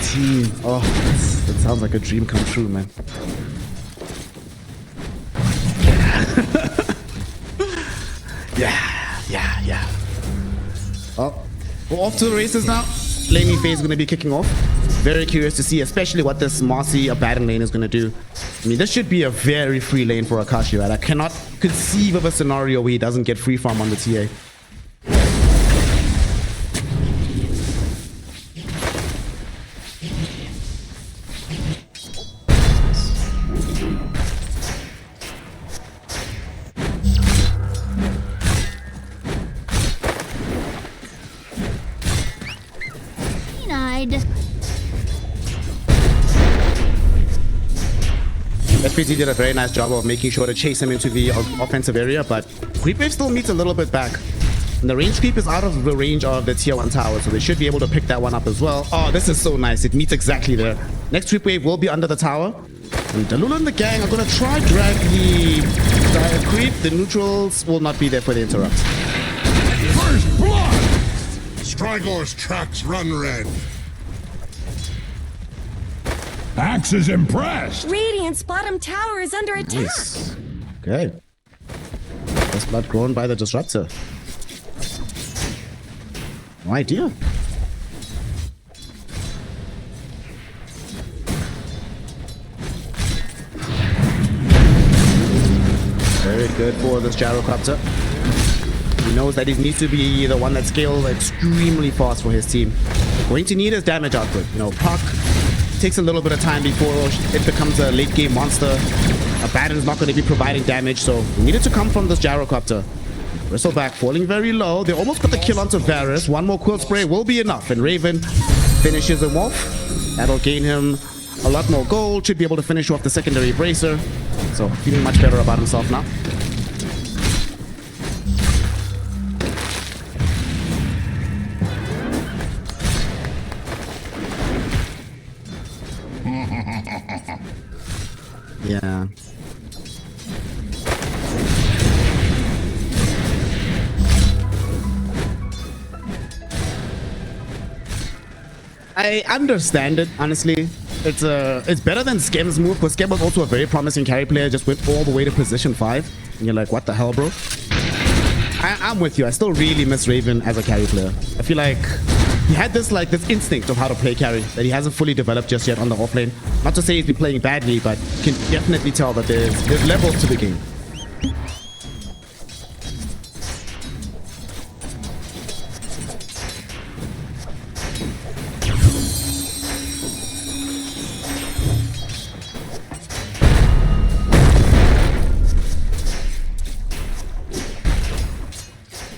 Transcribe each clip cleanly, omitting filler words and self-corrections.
17. Oh, that sounds like a dream come true, man. Yeah. Oh, we're off to the races now. Laning phase is going to be kicking off. Very curious to see, especially what this Marcy Abaddon lane is going to do. I mean, this should be a very free lane for Akashi, right? I cannot conceive of a scenario where he doesn't get free farm on the TA. SPT did a very nice job of making sure to chase him into the offensive area, but creep wave still meets a little bit back. And the range creep is out of the range of the tier 1 tower, so they should be able to pick that one up as well. Oh, this is so nice. It meets exactly there. Next creep wave will be under the tower. And Dalula and the gang are going to try drag the creep. The neutrals will not be there for the interrupt. First blood! Strigor's tracks run red. Axe is impressed. Radiant's bottom tower is under attack. Nice. Okay. First blood grown by the disruptor. No idea. Very good for this gyrocopter. He knows that he needs to be the one that scales extremely fast for his team. Going to need his damage output. You know, Puck takes a little bit of time before it becomes a late game monster. Abaddon is not going to be providing damage, so we need it to come from this gyrocopter. Bristleback falling very low. They almost got the kill onto Varus. One more quilt spray will be enough, and Raven finishes him off. That'll gain him a lot more gold. Should be able to finish off the secondary bracer. So feeling much better about himself now. Yeah. I understand it, honestly. It's better than Skem's move, because Skem was also a very promising carry player, just went all the way to position 5. And you're like, what the hell, bro? I'm with you. I still really miss Raven as a carry player. I feel like he had this instinct of how to play carry that he hasn't fully developed just yet on the offlane. Not to say he's been playing badly, but you can definitely tell that there's levels to the game.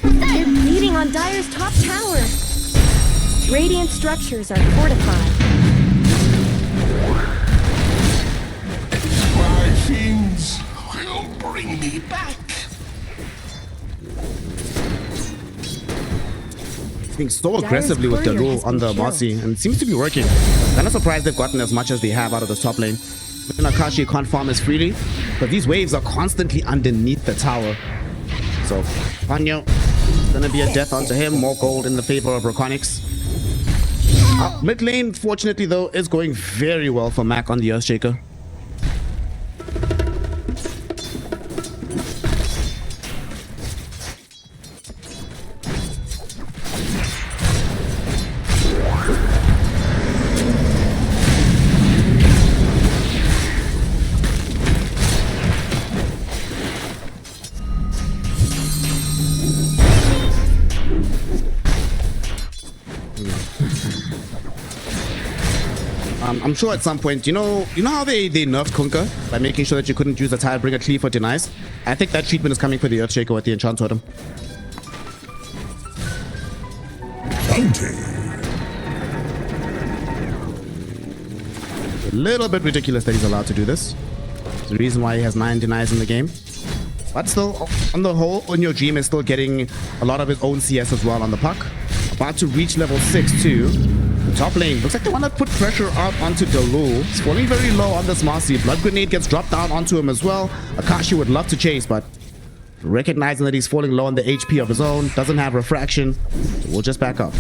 They're beating on Dire's top tower. Radiant structures are fortified. My fiends will bring me back. He's being so aggressively with the rule on the Marcy, and it seems to be working. Kind of surprised they've gotten as much as they have out of the top lane. But Akashi can't farm as freely, but these waves are constantly underneath the tower. So, Panyo, gonna be a death onto him. More gold in the favor of REKONIX. Mid lane, fortunately though, is going very well for Mac on the Earthshaker. I'm sure at some point, you know how they nerfed Kunkka by making sure that you couldn't use the Tidebringer cleave for denies? I think that treatment is coming for the Earthshaker with the Enchant Totem. A little bit ridiculous that he's allowed to do this. It's the reason why he has 9 denies in the game. But still, on the whole, Onyo Dream is still getting a lot of his own CS as well on the puck. About to reach level 6 too. The top lane looks like they want to put pressure out onto Dalul. He's falling very low on this Marcy. Blood Grenade gets dropped down onto him as well. Akashi would love to chase, but recognizing that he's falling low on the HP of his own, doesn't have refraction, so we'll just back up.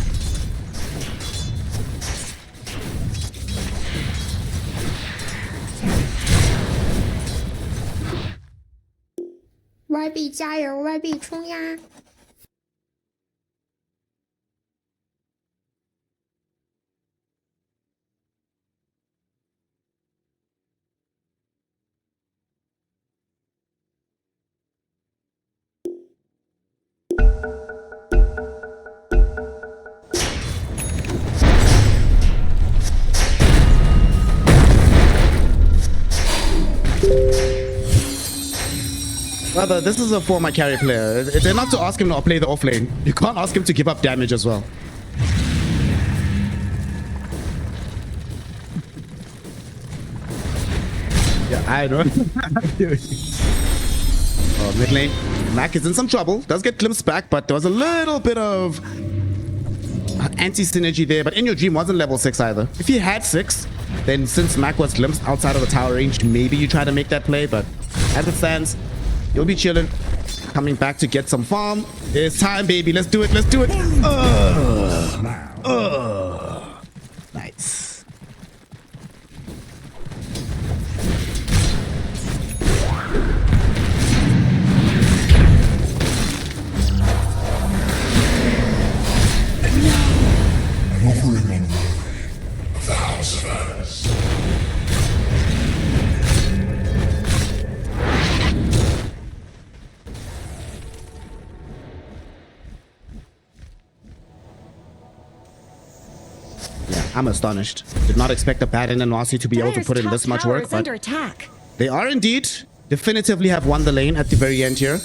YB 加油 ，YB 冲呀！ Rather, this is a former carry player. It's enough to ask him to play the off lane. You can't ask him to give up damage as well. Yeah, I know. Oh, mid lane. Mac is in some trouble. Does get glimpsed back, but there was a little bit of anti-synergy there. But In Your Dream wasn't level 6 either. If he had 6, then since Mac was glimpsed outside of the tower range, maybe you try to make that play. But as it stands, you'll be chilling, coming back to get some farm. It's time, baby. Let's do it. Let's do it. Nice. An offering on of the House of Earth. I'm astonished. Did not expect the Baron and Marcy to be able to put in this much work, but under attack. they are indeed definitively have won the lane at the very end here.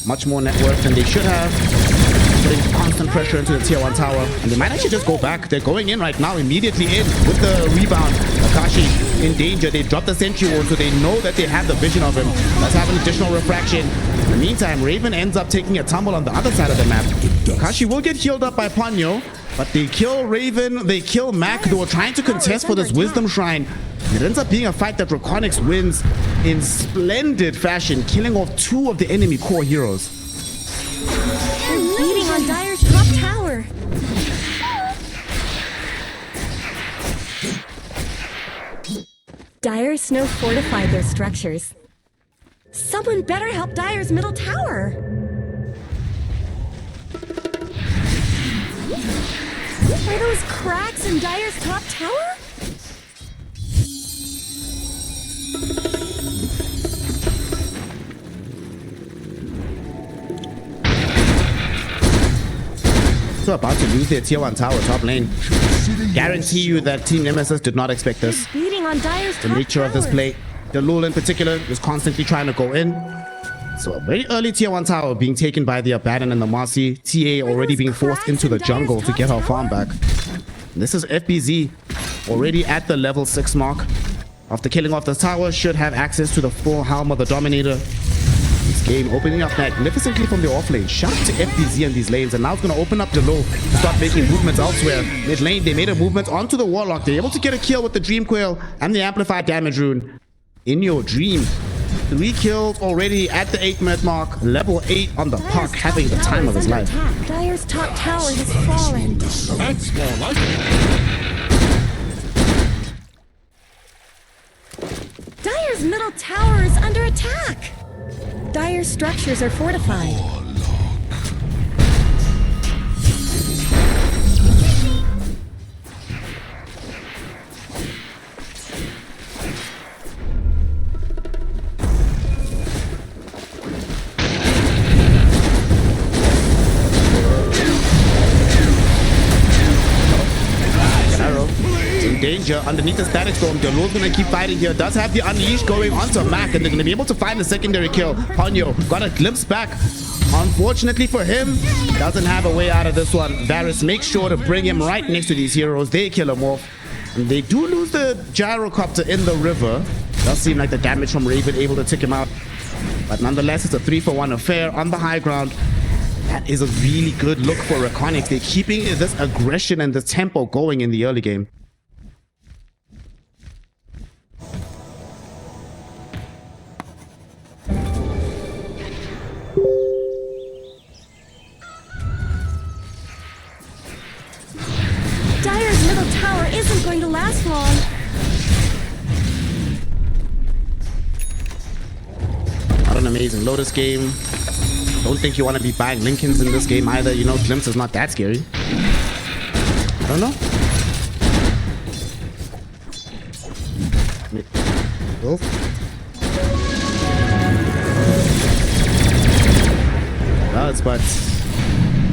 Much more network than they should have. Putting constant pressure into the tier 1 tower. And they might actually just go back. They're going in right now, immediately in with the rebound. Akashi in danger. They drop the sentry ward, so they know that they have the vision of him. Let's have an additional refraction. In the meantime, Raven ends up taking a tumble on the other side of the map. Akashi will get healed up by Ponyo, but they kill Raven, they kill Mac. They were trying to contest for this Wisdom Shrine. It ends up being a fight that REKONIX wins in splendid fashion, killing off 2 of the enemy core heroes. They're beating on Dire's top tower. Dire Snow fortified their structures. Someone better help Dire's middle tower. Are those cracks in Dire's top tower? So about to lose their tier 1 tower top lane. Guarantee you that Team Nemesis did not expect this. Beating on Dire's The top nature of this tower. play. The Lul in particular is constantly trying to go in. So a very early tier 1 tower being taken by the Abaddon and the Marcy. TA already being forced into the jungle to get her farm back. And this is FBZ already at the level 6 mark. After killing off the tower, should have access to the full Helm of the Dominator. This game opening up magnificently from the off lane. Shout out to FBZ in these lanes, and now it's going to open up the low to start making movements elsewhere. Mid lane, they made a movement onto the Warlock. They're able to get a kill with the Dream Coil and the Amplified Damage Rune. In Your Dream, 3 kills already at the 8-minute mark. Level 8 on the puck, having the time of his life. Dire's top tower has fallen. That's more like it. Dire's middle tower is under attack. Dire's structures are fortified. Danger underneath the static storm. Delul's gonna keep fighting here. Does have the unleash going onto Mac, and they're gonna be able to find a secondary kill. Ponyo got a glimpse back. Unfortunately for him, doesn't have a way out of this one. Varus makes sure to bring him right next to these heroes. They kill him off. And they do lose the gyrocopter in the river. Does seem like the damage from Raven able to take him out. But nonetheless, it's a 3-for-1 affair on the high ground. That is a really good look for REKONIX. They're keeping this aggression and the tempo going in the early game. Dire's middle tower isn't going to last long. What an amazing amazing Lotus game. Don't think you want to be buying Lincolns in this game either. You know, Glimpse is not that scary. I don't know. Oh. Does, but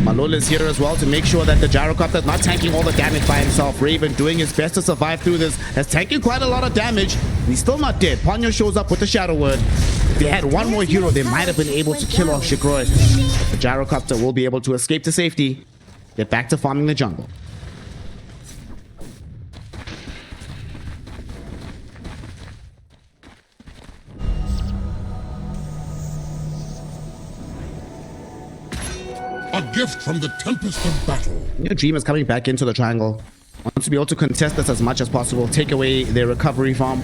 Malol is here as well to make sure that the gyrocopter is not tanking all the damage by himself. Raven doing his best to survive through this, has tanking quite a lot of damage. He's still not dead. Ponyo shows up with the Shadow Word. If they had one more hero, they might have been able to kill off Shikroi. The gyrocopter will be able to escape to safety, get back to farming the jungle. A gift from the tempest of battle. Your Dream is coming back into the triangle. Wants to be able to contest this as much as possible, take away their recovery farm.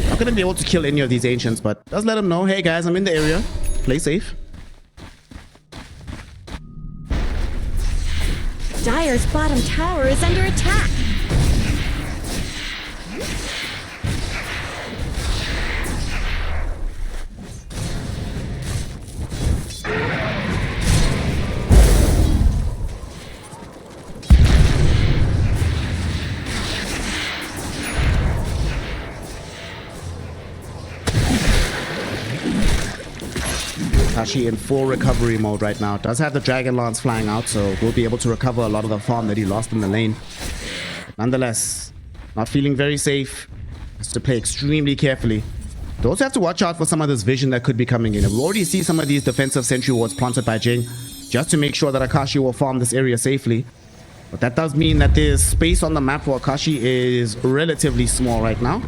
Not going to be able to kill any of these ancients, but does let them know, hey guys, I'm in the area. Play safe. Dire's bottom tower is under attack. Kashi in full recovery mode right now. Does have the Dragon Lance flying out, so will be able to recover a lot of the farm that he lost in the lane. Nonetheless, not feeling very safe. Has to play extremely carefully. They also have to watch out for some of this vision that could be coming in. We already see some of these defensive sentry wards planted by Jing, just to make sure that Akashi will farm this area safely. But that does mean that there's space on the map for Akashi is relatively small right now.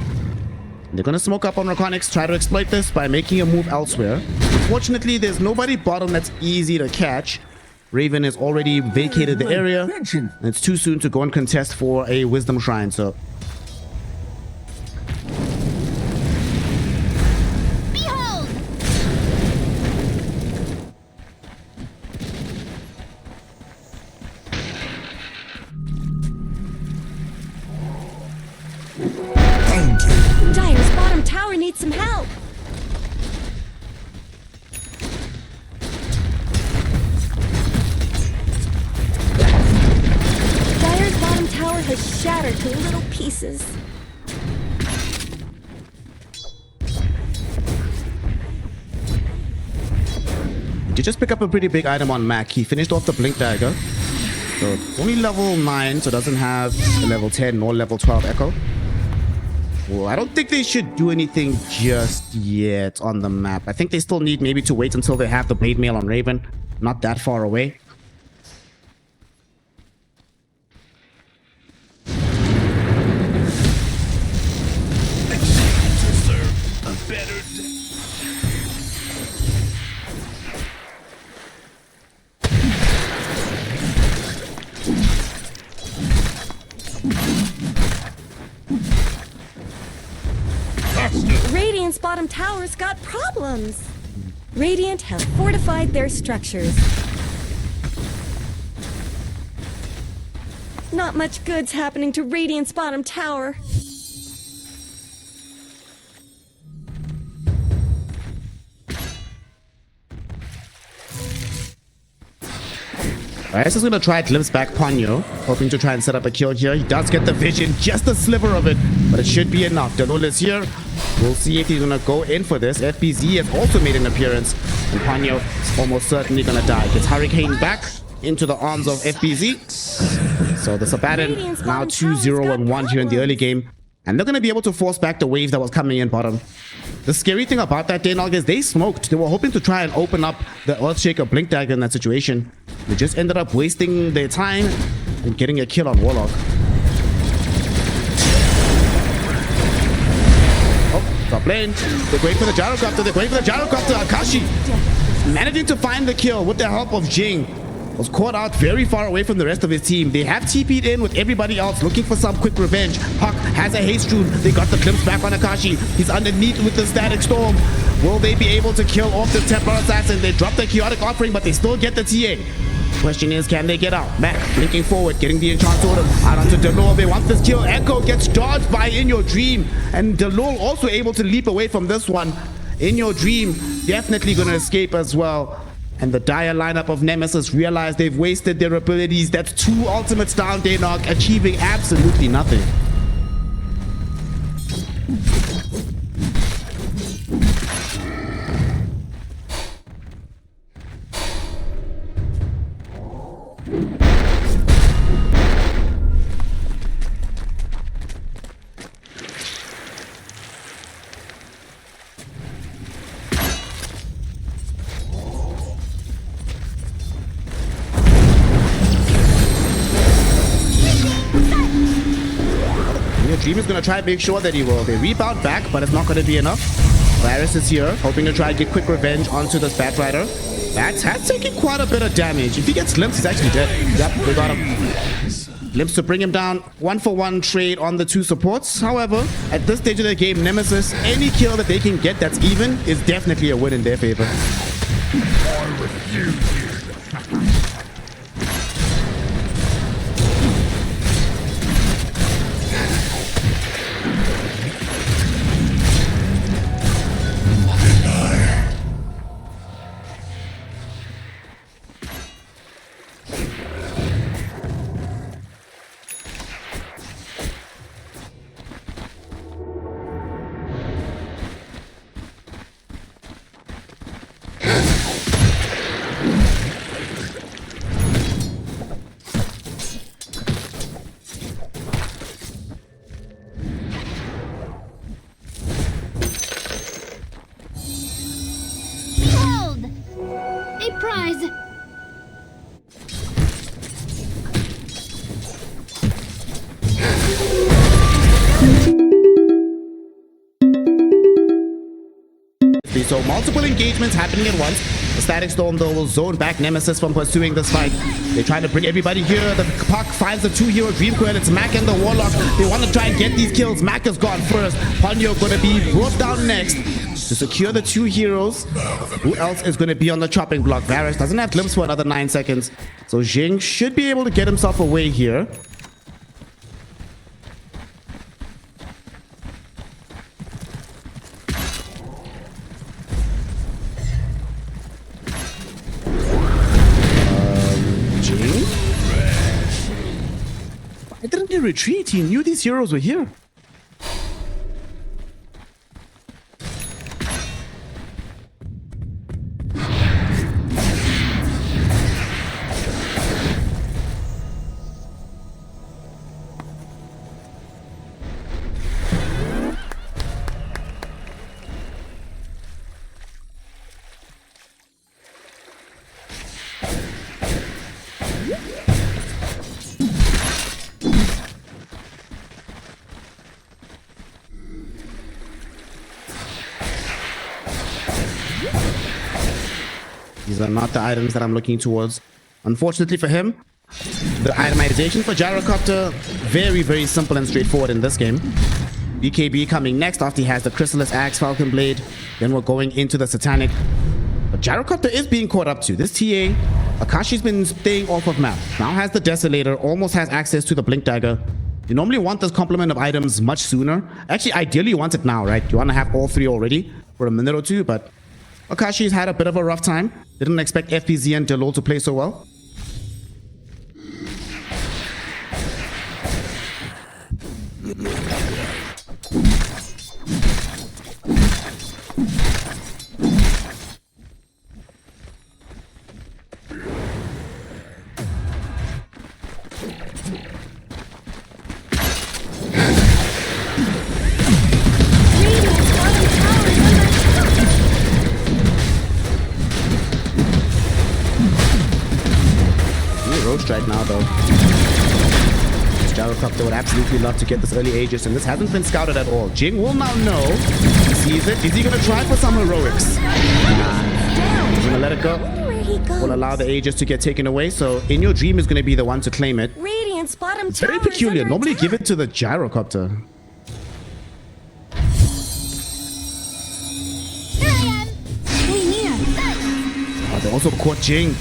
They're going to smoke up on REKONIX, try to exploit this by making a move elsewhere. Unfortunately, there's nobody bottom that's easy to catch. Raven has already vacated the area, and it's too soon to go and contest for a Wisdom Shrine, so... Behold! Dire's bottom tower needs some help. Dire's bottom tower has shattered to little pieces. Did just pick up a pretty big item on Mac. He finished off the Blink Dagger. So it's only level 9, so doesn't have a level 10 nor level 12 Echo. Well, I don't think they should do anything just yet on the map. I think they still need maybe to wait until they have the Blade Mail on Raven. Not that far away. Radiant's bottom tower's got problems. Radiant have fortified their structures. Not much good's happening to Radiant's bottom tower. Alright, so he's going to try Glimpse back Ponyo, hoping to try and set up a kill here. He does get the vision, just a sliver of it, but it should be enough. Delul is here. We'll see if he's going to go in for this. FBZ has also made an appearance, and Ponyo is almost certainly going to die. Gets Hurricane back into the arms of FBZ. So the Sabaton now 2-0-1 here in the early game, and they're going to be able to force back the wave that was coming in bottom. The scary thing about that, Danog, is they smoked. They were hoping to try and open up the Earthshaker Blink Dagger in that situation. They just ended up wasting their time and getting a kill on Warlock. Oh, top lane. They're going for the Gyrocopter. They're going for the Gyrocopter. Akashi managing to find the kill with the help of Jing. Was caught out very far away from the rest of his team. They have TP'd in with everybody else looking for some quick revenge. Huck has a haste rune. They got the glimpse back on Akashi. He's underneath with the Static Storm. Will they be able to kill off the Templar Assassin? They drop the Chaotic Offering, but they still get the TA. Question is, can they get out? Mac blinking forward, getting the Enchant Totem out onto Delul. They want this kill. Echo gets dodged by In Your Dream. And Delul also able to leap away from this one. In Your Dream definitely going to escape as well. And the dire lineup of Nemesis realize they've wasted their abilities. That's 2 ultimates down, Daynok, achieving absolutely nothing. Dream is going to try and make sure that he will. They rebound back, but it's not going to be enough. Varus is here, hoping to try and get quick revenge onto this Bat Rider. Bats has taken quite a bit of damage. If he gets glimpsed, he's actually dead. Yep, we got him. Glimpse to bring him down. 1-for-1 trade on the 2 supports. However, at this stage of the game, Nemesis, any kill that they can get that's even is definitely a win in their favor. I refuse you. So multiple engagements happening at once. The Static Storm though will zone back Nemesis from pursuing this fight. They're trying to bring everybody here. The Puck finds the 2-hero Dream Coil. It's Mac and the Warlock. They want to try and get these kills. Mac has gone first. Ponyo going to be brought down next to secure the 2 heroes. Who else is going to be on the chopping block? Varus doesn't have glimpse for another 9 seconds. So Jing should be able to get himself away here. Why didn't he retreat? He knew these heroes were here. These are not the items that I'm looking towards. Unfortunately for him, the itemization for Gyrocopter, very, very simple and straightforward in this game. BKB coming next after he has the Chrysalis Axe, Falcon Blade. Then we're going into the Satanic. But Gyrocopter is being caught up to. This TA, Akashi's been staying off of map. Now has the Desolator, almost has access to the Blink Dagger. You normally want this complement of items much sooner. Actually, ideally you want it now, right? You want to have all 3 already for a minute or 2, but Akashi's had a bit of a rough time. Didn't expect FPZ and Delol to play so well. Right now though, Gyrocopter would absolutely love to get this early Aegis, and this hasn't been scouted at all. Jing will now know. He sees it. Is he going to try for some heroics? He's going to let it go. Will allow the Aegis to get taken away, so In Your Dream is going to be the one to claim it. Radiant's bottom It's very tower is peculiar. under Normally attack. give it to the Gyrocopter. Here I am. Stay near. But they also caught Jing.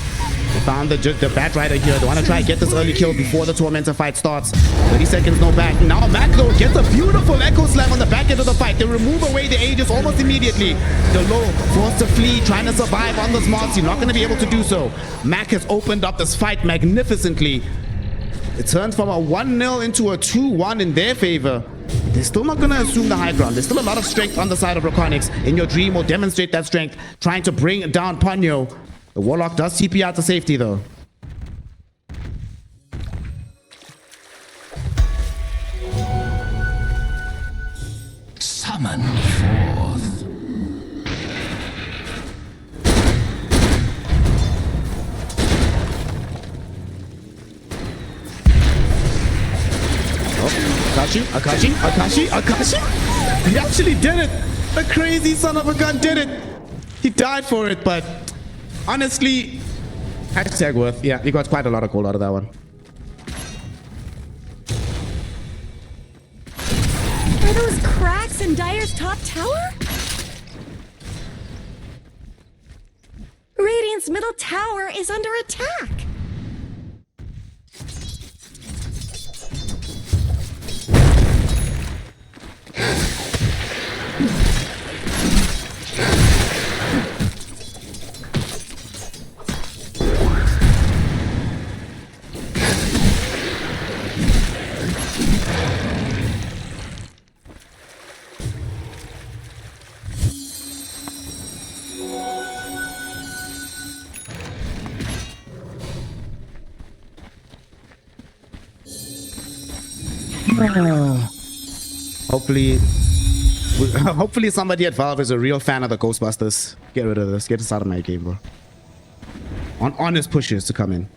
They found the Bat Rider here. They want to try and get this early kill before the Tormentor fight starts. 30 seconds, no back. Now Mac though gets a beautiful Echo Slam on the back end of the fight. They remove away the Aegis almost immediately. The low forced to flee, trying to survive on this Moxie. Not going to be able to do so. Mac has opened up this fight magnificently. It turns from a 1-0 into a 2-1 in their favor. They're still not going to assume the high ground. There's still a lot of strength on the side of REKONIX. In Your Dream will demonstrate that strength, trying to bring down Ponyo. The Warlock does TP out to safety though. Summon forth. Akashi. He actually did it. The crazy son of a gun did it. He died for it, but honestly, hashtag worth. Yeah, he got quite a lot of gold out of that one. Are those cracks in Dire's top tower? Radiant's middle tower is under attack. Hopefully somebody at Valve is a real fan of the Ghostbusters. Get rid of this. Get this out of my game, bro. On honest pushes to come in.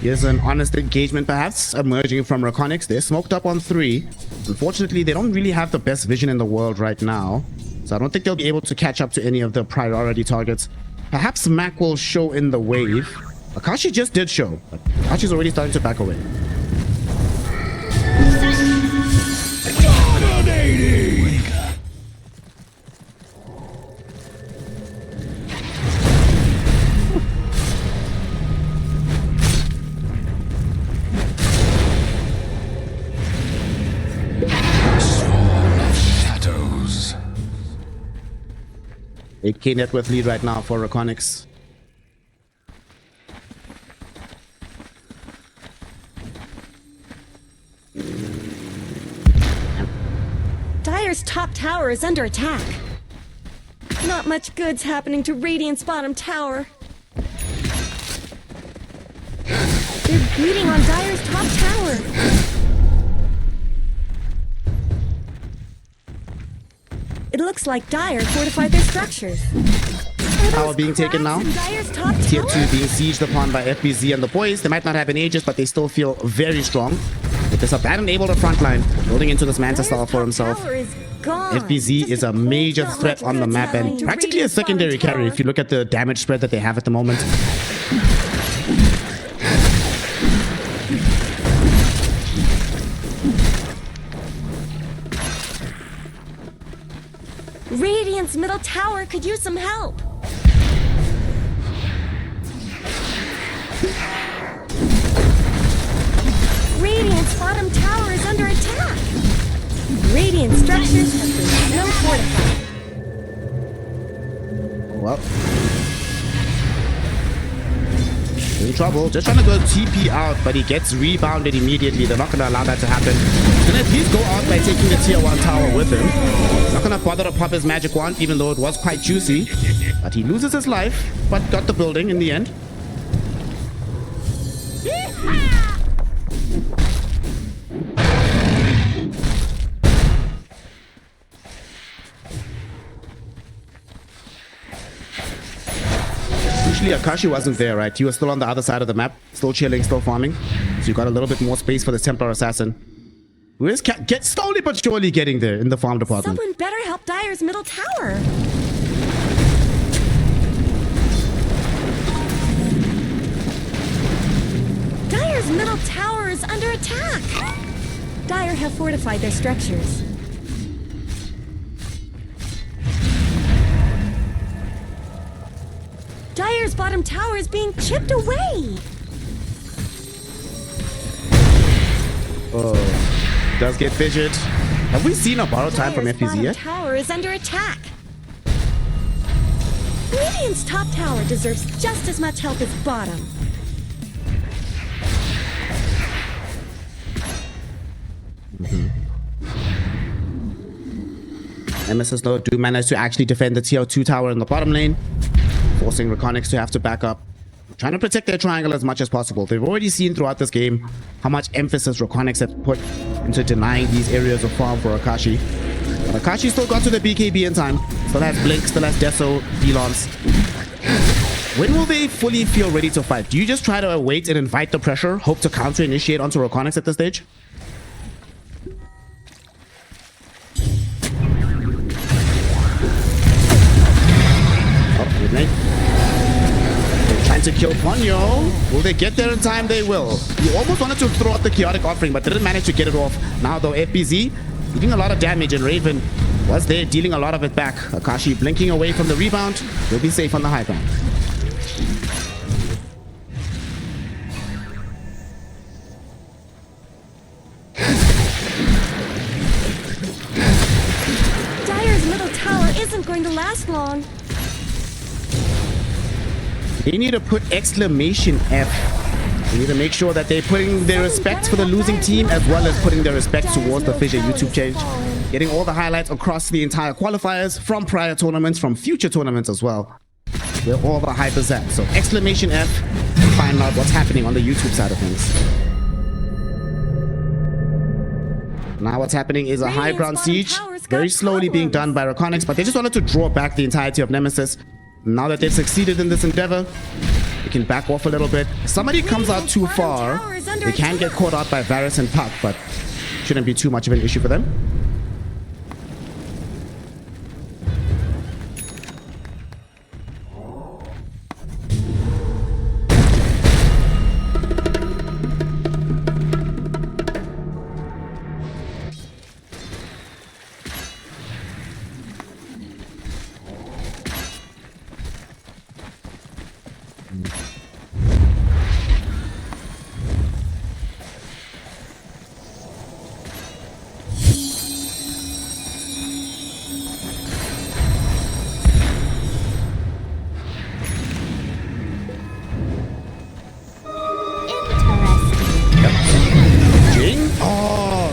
Here's an honest engagement perhaps emerging from REKONIX. They're smoked up on 3. Unfortunately, they don't really have the best vision in the world right now. So I don't think they'll be able to catch up to any of the priority targets. Perhaps Mac will show in the wave. Akashi just did show, but Akashi's already starting to back away. Shadows. 8k net worth lead right now for REKONIX. Dire's top tower is under attack. Not much good's happening to Radiant's bottom tower. They're beating on Dire's top tower. It looks like Dire fortified their structures. Tower being taken now. Tier 2 being sieged upon by FBZ and the boys. They might not have an Aegis, but they still feel very strong. With this Abaddon able to frontline, building into this Manta style for himself. FBZ is a major threat on the map and practically a secondary carry if you look at the damage spread that they have at the moment. Radiant's middle tower could use some help. Radiant's bottom tower is under attack. Radiant structures have been so fortified. Well, in trouble. Just trying to go TP out, but he gets rebounded immediately. They're not going to allow that to happen. He's going to at least go out by taking the tier 1 tower with him. Not going to bother to pop his magic wand, even though it was quite juicy. But he loses his life, but got the building in the end. Usually Akashi wasn't there, right? He was still on the other side of the map, still chilling, still farming. So you got a little bit more space for the Templar Assassin. Who is slowly but surely getting there in the farm department. Someone better help Dire's middle tower. Dire's middle tower is under attack. Dire have fortified their structures. Dire's bottom tower is being chipped away. Oh, does get fissured. Have we seen a borrow time from Dire's FPZ bottom yet? tower is under attack. Radiant's top tower deserves just as much help as bottom. Nemesis though do manage to actually defend the tier 2 tower in the bottom lane, forcing REKONIX to have to back up, trying to protect their triangle as much as possible. They've already seen throughout this game how much emphasis REKONIX have put into denying these areas of farm for Akashi. But Akashi still got to the BKB in time, still has Blink, still has Deso, D-Lance. When will they fully feel ready to fight? Do you just try to wait and invite the pressure, hope to counter-initiate onto REKONIX at this stage? Midnight. They're trying to kill Ponyo. Will they get there in time? They will. You almost wanted to throw out the chaotic offering, but didn't manage to get it off. Now though, FBZ eating a lot of damage, and Raven was there dealing a lot of it back. Akashi blinking away from the rebound. He'll be safe on the high ground. Dire's middle tower isn't going to last long. They need to put exclamation F. They need to make sure that they're putting their respect for the losing team as well as putting their respect towards the FISSURE YouTube change. Getting all the highlights across the entire qualifiers from prior tournaments, from future tournaments as well. Where all the hype is at. So exclamation F to find out what's happening on the YouTube side of things. Now what's happening is a high ground siege. Very slowly being done by REKONIX, but they just wanted to draw back the entirety of Nemesis. Now that they've succeeded in this endeavor, they can back off a little bit. If somebody comes out too far, they can get caught out by Varus and Puck, but shouldn't be too much of an issue for them.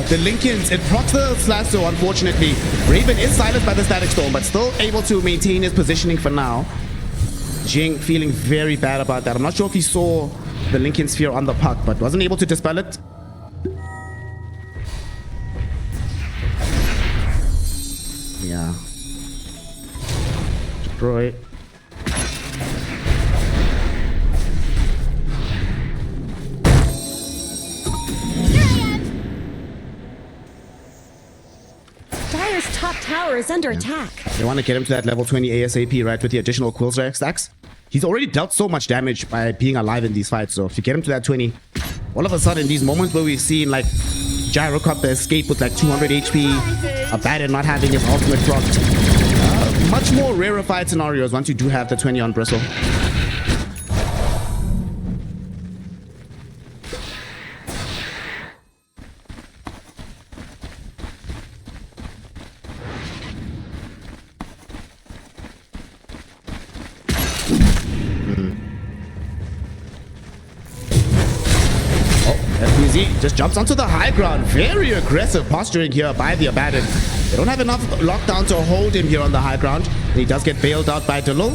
The Lincolns, it procs the slash, so unfortunately Raven is silenced by the Static Storm, but still able to maintain his positioning for now. Jing feeling very bad about that. I'm not sure if he saw the Lincoln Sphere on the puck, but wasn't able to dispel it. Yeah. Destroy. Dire's top tower is under attack. They want to get him to that level 20 ASAP, right, with the additional quill stacks. He's already dealt so much damage by being alive in these fights, so if you get him to that 20, all of a sudden, these moments where we've seen, like, Gyrocopter escape with, like, 200 HP, a Baron not having his ultimate procced. Much more rarefied scenarios once you do have the 20 on Bristle. FBZ just jumps onto the high ground. Very aggressive posturing here by the Abaddon. They don't have enough lockdown to hold him here on the high ground. And he does get bailed out by Delul.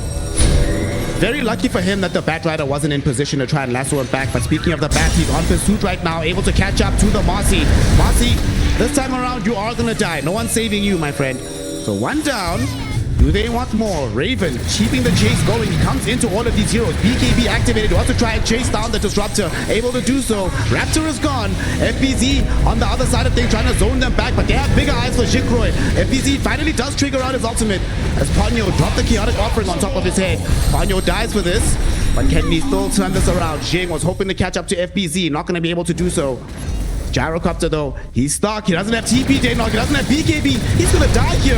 Very lucky for him that the Batrider wasn't in position to try and lasso him back. But speaking of the Bat, he's on pursuit right now, able to catch up to the Marcy. Marcy, this time around, you are going to die. No one's saving you, my friend. So one down. Do they want more? Raven keeping the chase going. He comes into all of these heroes. BKB activated. Wants to try and chase down the Disruptor. Able to do so. Raptor is gone. FBZ on the other side of things trying to zone them back, but they have bigger eyes for Jinkroy. FBZ finally does trigger out his ultimate as Ponyo dropped the chaotic offering on top of his head. Ponyo dies for this, but can he still turn this around? Jing was hoping to catch up to FBZ. Not going to be able to do so. Gyrocopter though, he's stuck. He doesn't have TP, Daynok. He doesn't have BKB. He's going to die here.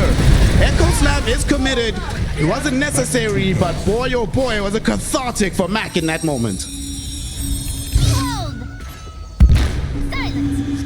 Echo Slam is committed. It wasn't necessary, but boy, oh boy, was it cathartic for Mac in that moment. Hold! Silence!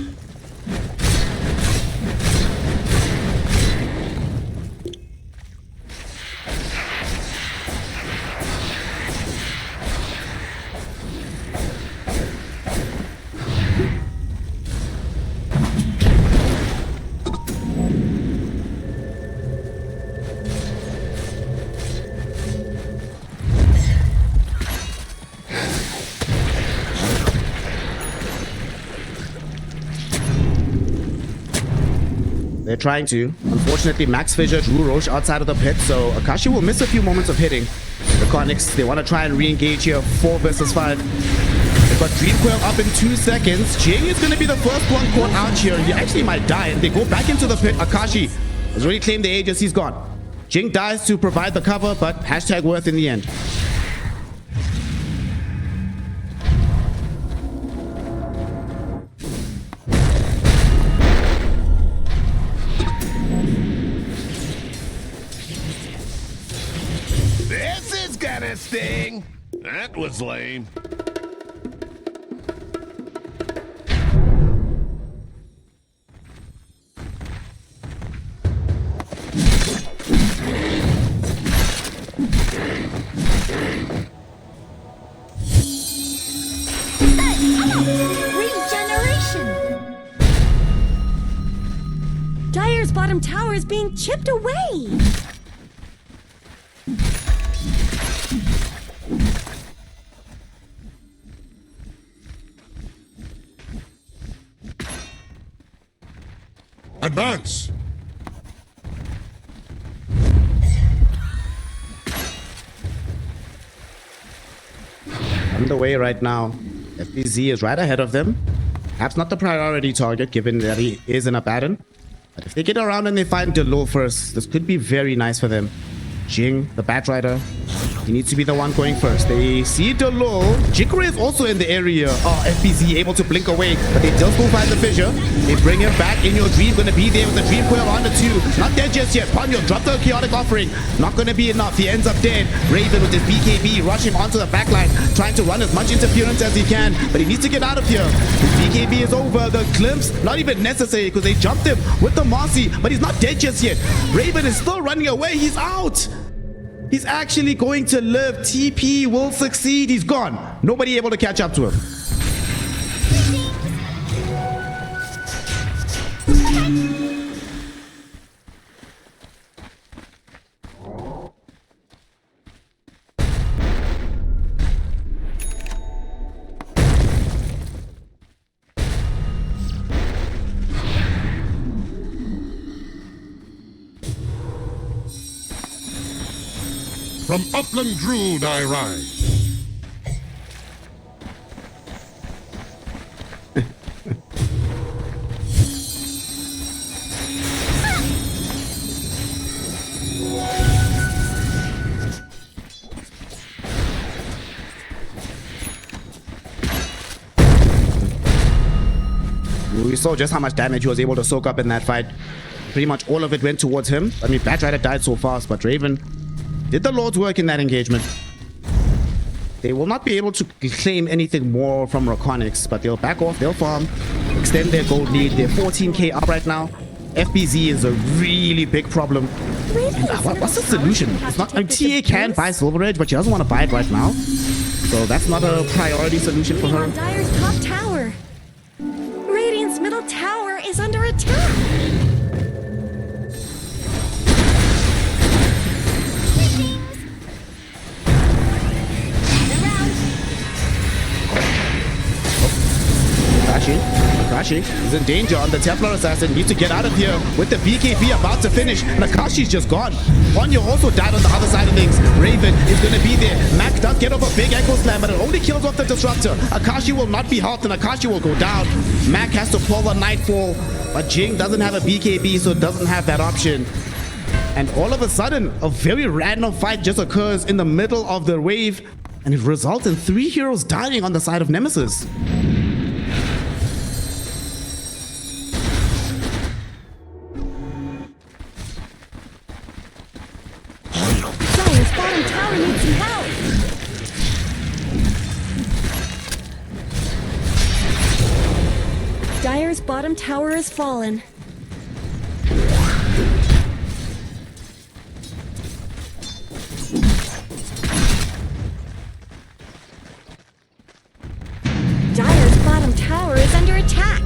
They're trying to. Unfortunately, Max Fissure drew Roche outside of the pit, so Akashi will miss a few moments of hitting. REKONIX, they want to try and re-engage here. 4 versus 5. They've got Dream Coil up in 2 seconds. Jing is going to be the first one caught out here. He actually might die, and they go back into the pit. Akashi has already claimed the Aegis. He's gone. Jing dies to provide the cover, but hashtag worth in the end. This is gonna sting. That was lame. Regeneration! Dire's bottom tower is being chipped away. Advance! Underway right now. FBZ is right ahead of them. Perhaps not the priority target given that he is in a pattern. But if they get around and they find Delo first, this could be very nice for them. Jing, the Batrider, he needs to be the one going first. They see Delo. Jikra is also in the area. Oh, FBZ able to blink away, but they just go find the fissure. They bring him back in your dream. Gonna be there with the Dream Coil on the 2. Not dead just yet. Ponyo drop the chaotic offering. Not gonna be enough. He ends up dead. Raven with his BKB rushing onto the backline, trying to run as much interference as he can, but he needs to get out of here. His BKB is over. The glimpse, not even necessary because they jumped him with the Marcy, but he's not dead just yet. Raven is still running away. He's out. He's actually going to live. TP will succeed. He's gone. Nobody able to catch up to him. From upland Druid I rise. We saw just how much damage he was able to soak up in that fight. Pretty much all of it went towards him. I mean, Batrider died so fast, but Raven did the Lord's work in that engagement. They will not be able to claim anything more from REKONIX, but they'll back off, they'll farm, extend their gold lead. They're 14k up right now. FBZ is a really big problem. And, what's the solution? It's not, I mean, TA can buy Silver Edge, but she doesn't want to buy it right now. So that's not a priority solution for her. On Dire's top tower. Radiant's middle tower is under attack. Akashi is in danger on the Templar Assassin. Needs to get out of here with the BKB about to finish. And Akashi's just gone. Ponyo also died on the other side of things. Raven is going to be there. Mac does get off a big Echo Slam, but it only kills off the Disruptor. Akashi will not be helped, and Akashi will go down. Mac has to pull the Nightfall, but Jing doesn't have a BKB, so doesn't have that option. And all of a sudden, a very random fight just occurs in the middle of the wave, and it results in 3 heroes dying on the side of Nemesis. Dire's bottom tower has fallen. Dire's bottom tower is under attack.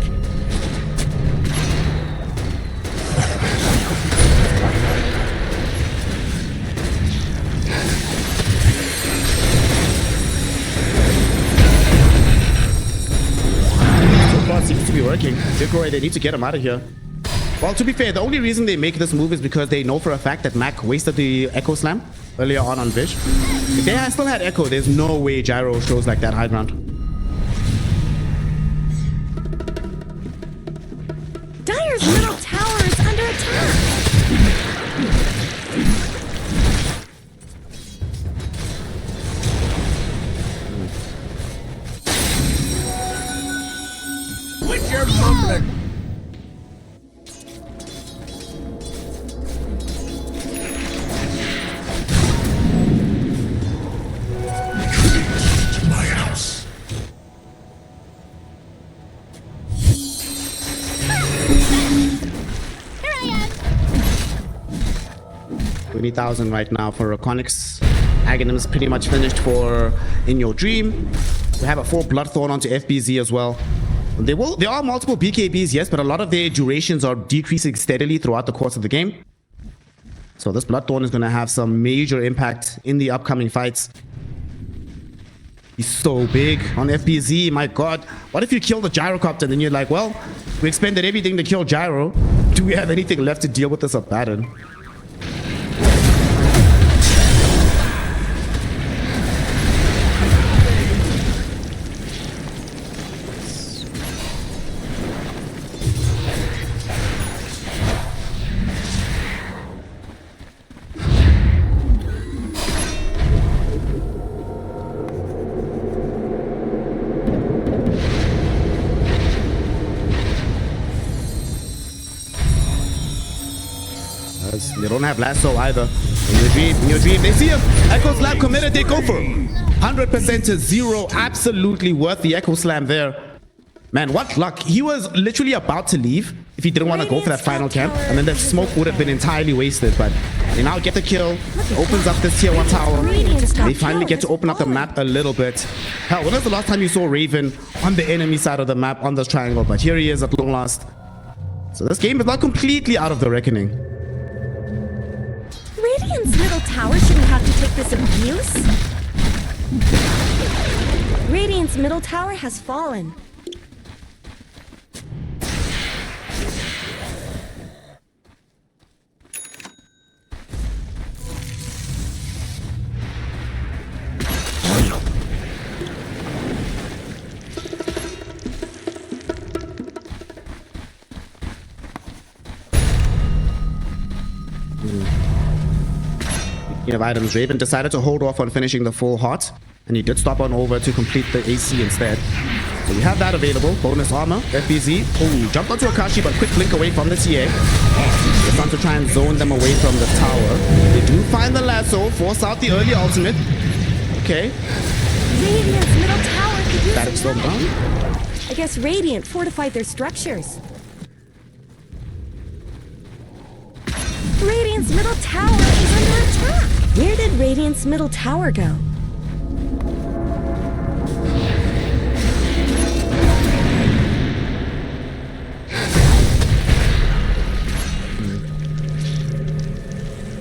Seems to be working. Zikroy, they need to get him out of here. Well, to be fair, the only reason they make this move is because they know for a fact that Mac wasted the Echo Slam earlier on Vish. If they still had Echo, there's no way Gyro shows like that high ground. Dire's middle tower is under attack. Quit your mumbling. To my house. 20,000 right now for REKONIX. Aghanim's pretty much finished for In Your Dream. We have a 4 Bloodthorn onto FBZ as well. There are multiple BKBs, yes, but a lot of their durations are decreasing steadily throughout the course of the game. So this Bloodthorn is going to have some major impact in the upcoming fights. He's so big on FBZ, my god. What if you kill the Gyrocopter and then you're like, well, we expended everything to kill Gyro. Do we have anything left to deal with this Abaddon? They don't have lasso either. In your dream, they see him. Echo Slam committed, they go for 100% to 0. Absolutely worth the Echo Slam there. Man, what luck. He was literally about to leave if he didn't want to go for that final camp. And then the smoke would have been entirely wasted. But they now get the kill. Opens up this tier 1 tower. They finally get to open up the map a little bit. Hell, when was the last time you saw Raven on the enemy side of the map on this triangle? But here he is at long last. So this game is not completely out of the reckoning. Radiant's middle tower shouldn't have to take this abuse. Radiant's middle tower has fallen. Of items, Raven decided to hold off on finishing the full heart, and he did stop on over to complete the AC instead. So we have that available. Bonus armor, FBZ. Oh, jumped onto Akashi, but quick blink away from the TA. Just on to try and zone them away from the tower. They do find the lasso, force out the early ultimate. Okay. Radiant's middle tower could use Static storm down. I guess Radiant fortified their structures. Radiant's middle tower is under attack. Where did Radiant's middle tower go?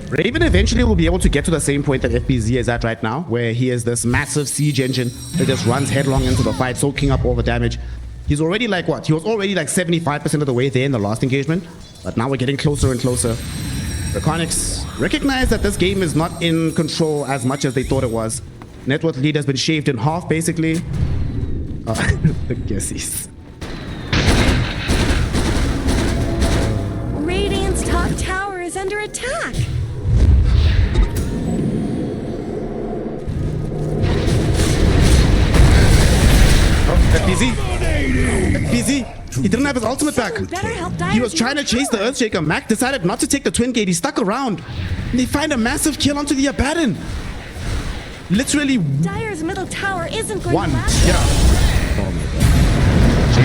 Raven eventually will be able to get to the same point that FBZ is at right now, where he is this massive siege engine that just runs headlong into the fight, soaking up all the damage. He's already like what? He was already like 75% of the way there in the last engagement, but now we're getting closer and closer. REKONIX recognize that this game is not in control as much as they thought it was. Net worth lead has been shaved in half, basically. The guessies. Radiant's top tower is under attack. FBZ. FBZ. He didn't have his ultimate back. He was trying to chase the Earthshaker. Mac decided not to take the Twin Gate. He stuck around. And they find a massive kill onto the Abaddon. Literally. Dire's middle tower isn't going one. to last. Yeah.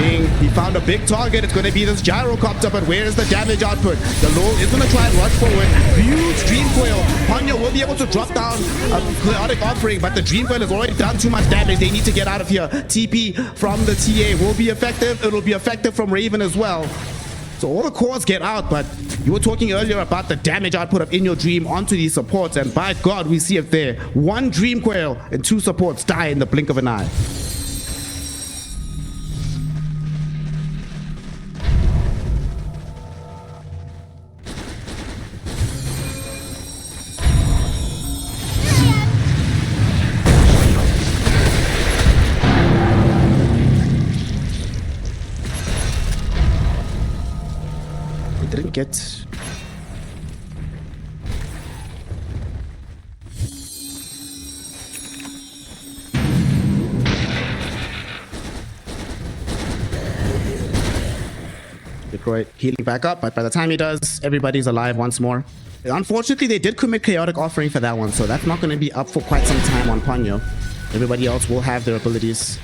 Jing, he found a big target. It's going to be this gyrocopter, but where is the damage output? The Lol is going to try and rush forward. Huge Dream Coil. Ponyo will be able to drop down a chaotic offering, but the Dream Coil has already done too much damage. They need to get out of here. TP from the TA will be effective. It'll be effective from Raven as well. So all the cores get out, but you were talking earlier about the damage output of In Your Dream onto these supports, and by God, we see it there. One Dream Coil and two supports die in the blink of an eye. Didn't get Detroit healing back up, but by the time he does, everybody's alive once more. Unfortunately, they did commit chaotic offering for that one, so that's not going to be up for quite some time on Ponyo. Everybody else will have their abilities.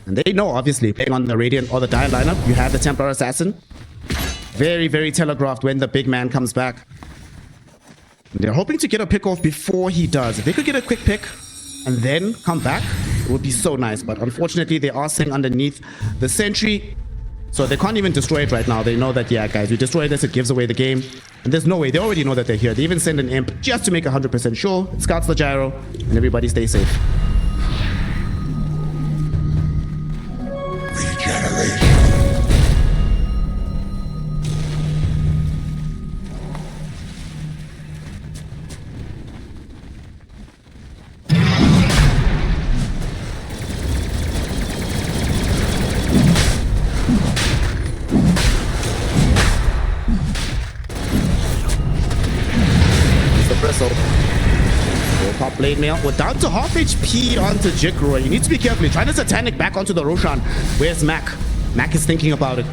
And they know, obviously, playing on the Radiant or the Dire lineup, you have the Templar Assassin. Very, very telegraphed when the big man comes back. They're hoping to get a pick off before he does. If they could get a quick pick and then come back, it would be so nice. But unfortunately, they are sitting underneath the sentry, so they can't even destroy it right now. They know that, yeah, guys, we destroy this, it gives away the game. And there's no way. They already know that they're here. They even send an imp just to make 100% sure. It scouts the gyro, and everybody stays safe. Regeneration. Top blade mail. We're down to half HP onto Jikro. You need to be careful. You're trying to satanic back onto the Roshan. Where's Mac? Mac is thinking about it.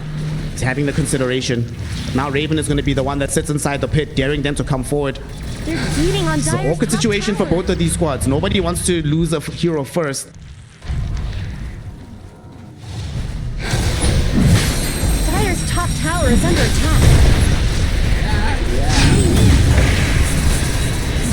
He's having the consideration. Now Raven is going to be the one that sits inside the pit, daring them to come forward. They're beating on It's an awkward situation for both of these squads. Nobody wants to lose a hero first. Dire's top tower is under attack.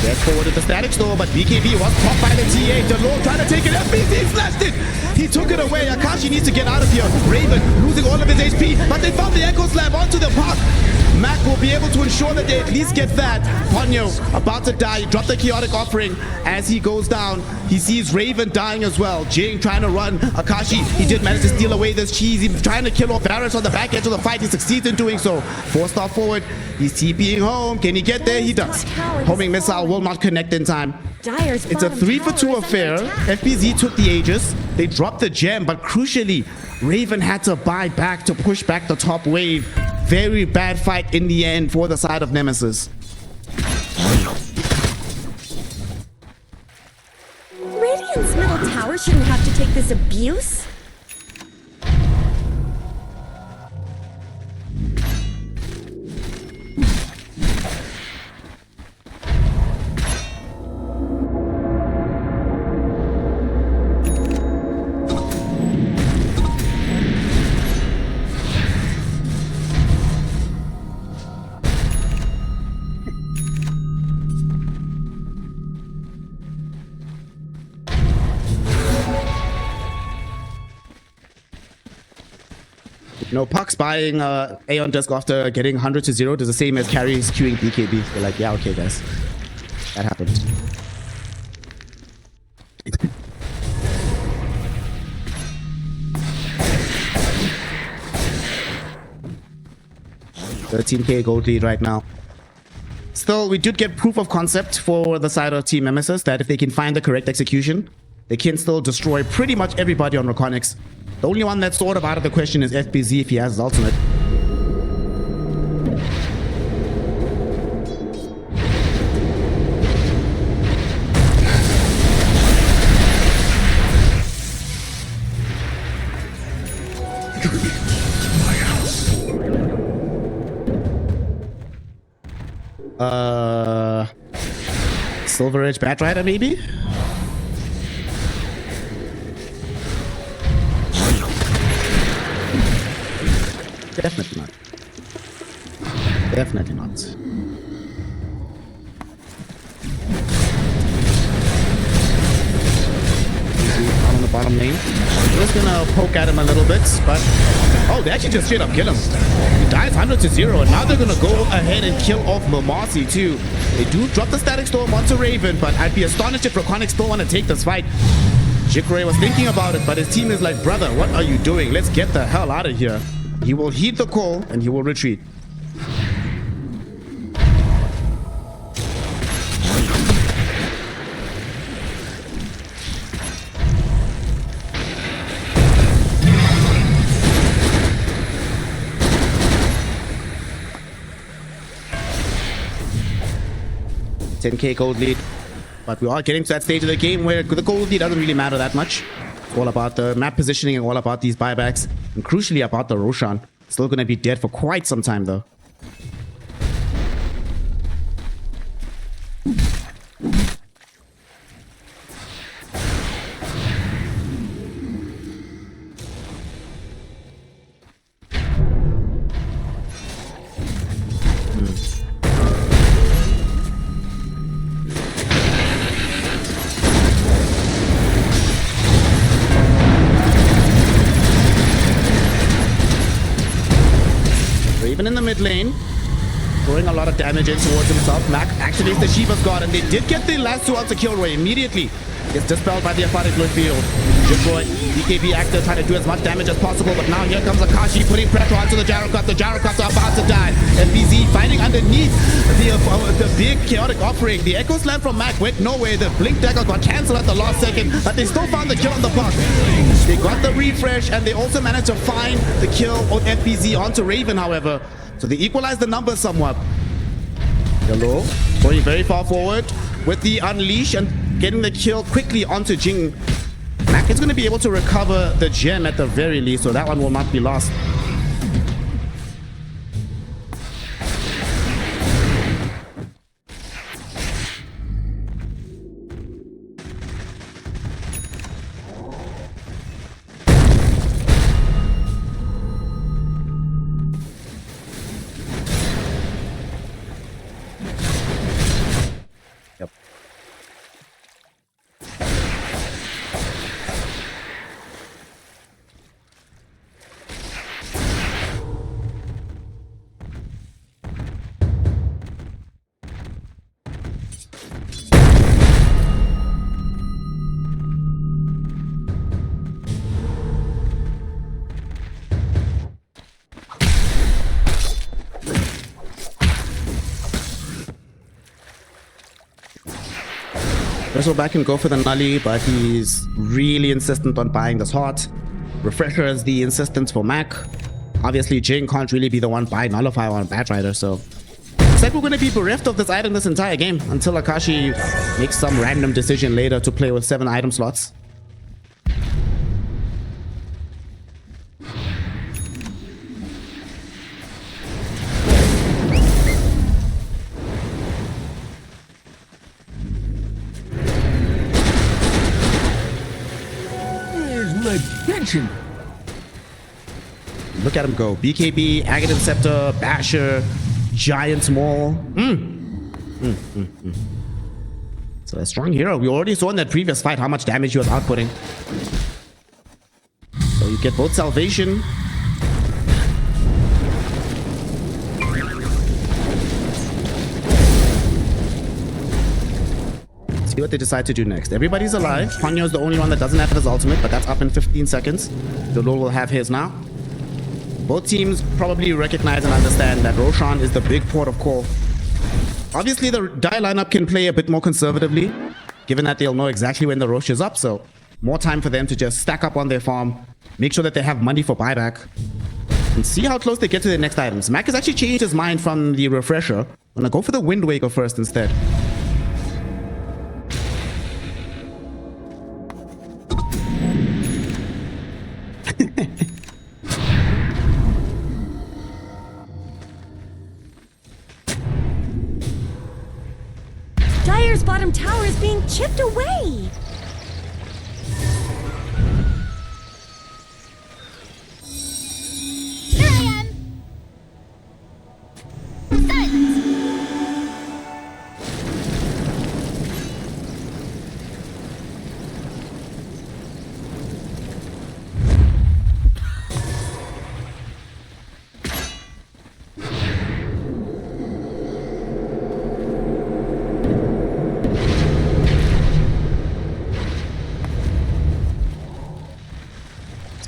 Get forward with the static store, but BKB was caught by the TA. Delor trying to take it. FBZ slashed it. He took it away. Akashi needs to get out of here. Raven losing all of his HP, but they found the Echo Slab onto the park. Mac will be able to ensure that they at least get that. Ponyo about to die. He dropped the chaotic offering as he goes down. He sees Raven dying as well. Jing trying to run. Akashi, he did manage to steal away this cheese. He's trying to kill off Varus on the back edge of the fight. He succeeds in doing so. 4-star forward. He's TPing home. Can he get there? He does. Homing missile will not connect in time. It's a 3-for-2 affair. FBZ took the Aegis. They dropped the gem, but crucially, Raven had to buy back to push back the top wave. Very bad fight in the end for the side of Nemesis. Radiant's middle tower shouldn't have to take this abuse. You know, Puck's buying Aeon Disc after getting 100 to 0 is the same as carries queuing BKB. They're like, yeah, okay, guys. That happened. $13K gold lead right now. Still, we did get proof of concept for the side of Team Nemesis that if they can find the correct execution, they can still destroy pretty much everybody on REKONIX. The only one that's sort of out of the question is FBZ if he has his ultimate. Silver Edge Batrider maybe? Definitely not. Definitely not. Out on the bottom lane. Just gonna poke at him a little bit, but oh, they actually just straight up kill him. He dies 100-0, and now they're gonna go ahead and kill off Momasi too. They do drop the Static Storm onto Raven, but I'd be astonished if REKONIX still want to take this fight. Jikroy was thinking about it, but his team is like, brother, what are you doing? Let's get the hell out of here. He will heed the call and he will retreat. $10K gold lead, but we are getting to that stage of the game where the gold lead doesn't really matter that much. It's all about the map positioning and all about these buybacks, and crucially about the Roshan. Still going to be dead for quite some time though. Even in the mid lane, throwing a lot of damage in towards himself. Mac activates the Shiva's God, and they did get the last two onto Kilroy immediately. Gets dispelled by the Aphatic field. Jikroy, BKB active, trying to do as much damage as possible, but now here comes Akashi putting pressure onto the Gyrocopter. The Gyrocopter about to die. FBZ fighting underneath the big chaotic offering. The Echo Slam from Mac went nowhere. The Blink Dagger got cancelled at the last second, but they still found the kill on the puck. They got the refresh, and they also managed to find the kill on FBZ onto Raven, however. So they equalized the numbers somewhat. Hello, going very far forward with the Unleash and getting the kill quickly onto Jing. Mac is going to be able to recover the gem at the very least, so that one will not be lost. Yep. Let's go back and go for the Nully, but he's really insistent on buying this heart. Refresher is the insistence for Mac. Obviously, Jing can't really be the one buying Nullifier on Batrider, so it's like we're going to be bereft of this item this entire game until Akashi makes some random decision later to play with 7 item slots. Attention. Look at him go. BKB, Aghanim Scepter, Basher, Giant Maul. So a strong hero. We already saw in that previous fight how much damage he was outputting. So you get both salvation. See what they decide to do next. Everybody's alive. Ponyo's the only one that doesn't have his ultimate, but that's up in 15 seconds. Dolol will have his now. Both teams probably recognize and understand that Roshan is the big port of call. Obviously, the Die lineup can play a bit more conservatively, given that they'll know exactly when the Rosh is up, so more time for them to just stack up on their farm, make sure that they have money for buyback, and see how close they get to their next items. Mac has actually changed his mind from the Refresher. I'm gonna go for the Wind Waker first instead. Dire's bottom tower is being chipped away. Here I am.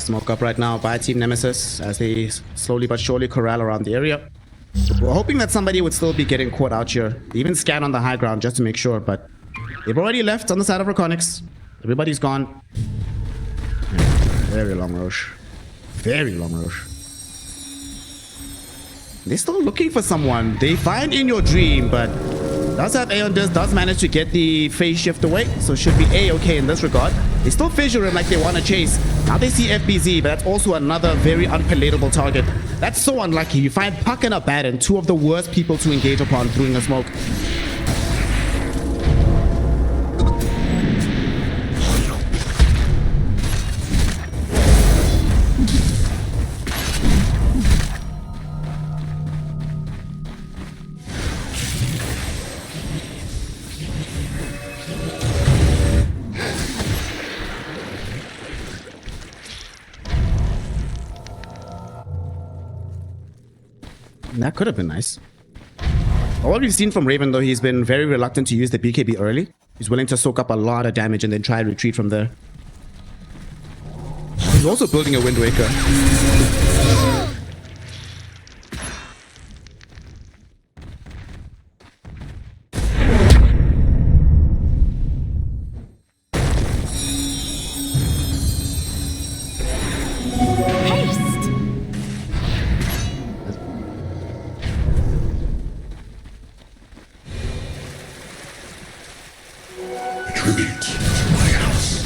Smoke up right now by Team Nemesis as they slowly but surely corral around the area. We're hoping that somebody would still be getting caught out here. They even scan on the high ground just to make sure, but they've already left on the side of REKONIX. Everybody's gone. Very long rush. Very long rush. They're still looking for someone. They find In Your Dream, but does have Aeon does manage to get the phase shift away, so should be A-okay in this regard. They still fissure him like they want to chase. Now they see FBZ, but that's also another very unpalatable target. That's so unlucky. You find Puck and Abaddon, two of the worst people to engage upon through the smoke. That could have been nice. All we've seen from Raven, though, he's been very reluctant to use the BKB early. He's willing to soak up a lot of damage and then try and retreat from there. He's also building a Wind Waker. Tribute to my house.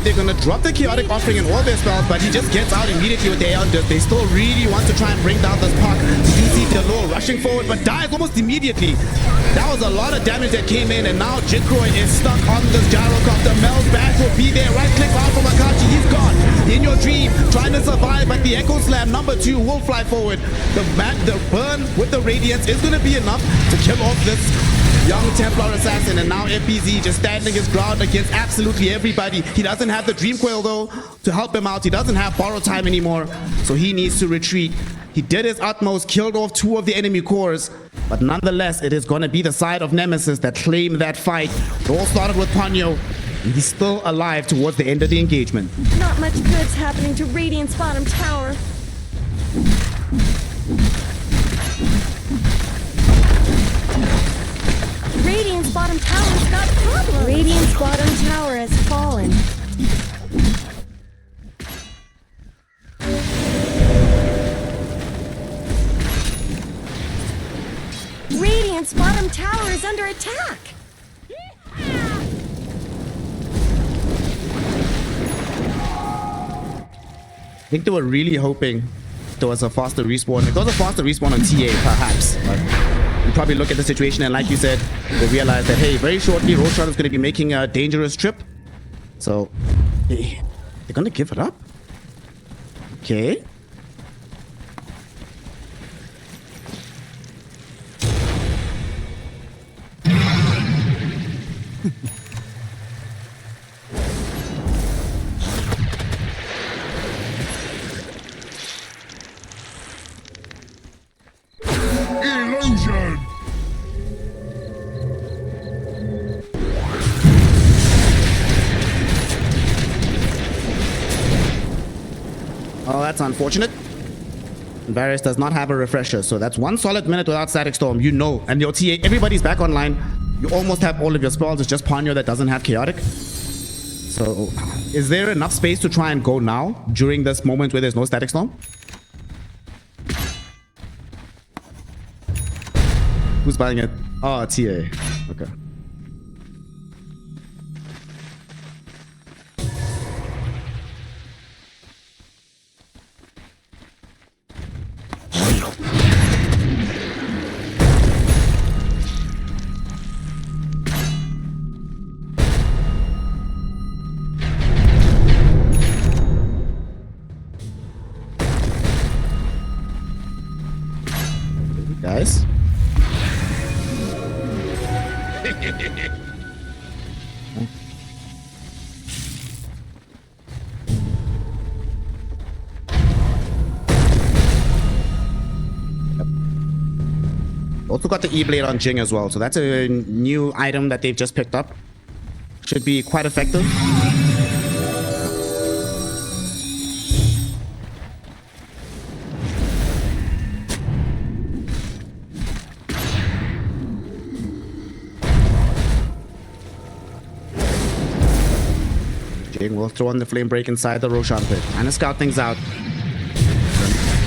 They're gonna drop the chaotic offering in all their spells, but he just gets out immediately with the Aeon. They still really want to try and bring down this Puck. You see Delore rushing forward, but dies almost immediately. That was a lot of damage that came in, and now Jikroy is stuck on this gyrocopter. Mel's back will be there. Right click out from Akachi. He's gone. In Your Dream, trying to survive, but the Echo Slam #2 will fly forward. The burn with the Radiance is gonna be enough to kill off this young Templar assassin, and now FBZ just standing his ground against absolutely everybody. He doesn't have the Dream Coil though to help him out. He doesn't have borrow time anymore, so he needs to retreat. He did his utmost, killed off 2 of the enemy cores, but nonetheless it is going to be the side of Nemesis that claimed that fight. It all started with Ponyo, and he's still alive towards the end of the engagement. Not much good's happening to Radiant's bottom tower. Radiant's bottom tower's got problems. Radiant's bottom tower has fallen. Radiant's bottom tower is under attack. I think they were really hoping there was a faster respawn. If there was a faster respawn on TA, perhaps. But you probably look at the situation, and like you said, they realize that, hey, very shortly, Roshan is going to be making a dangerous trip. So, they're going to give it up? Okay. Illusion! Oh, that's unfortunate. Varus does not have a refresher, so that's 1 solid minute without Static Storm, you know. And your TA, everybody's back online. You almost have all of your spells. It's just Ponyo that doesn't have Chaotic. So, is there enough space to try and go now during this moment where there's no Static Storm? Who's buying it? Oh, TA. Okay. Guys. Also got the E-Blade on Jing as well, so that's a new item that they've just picked up. Should be quite effective. Jing will throw on the flame break inside the Roshan pit. And to scout things out.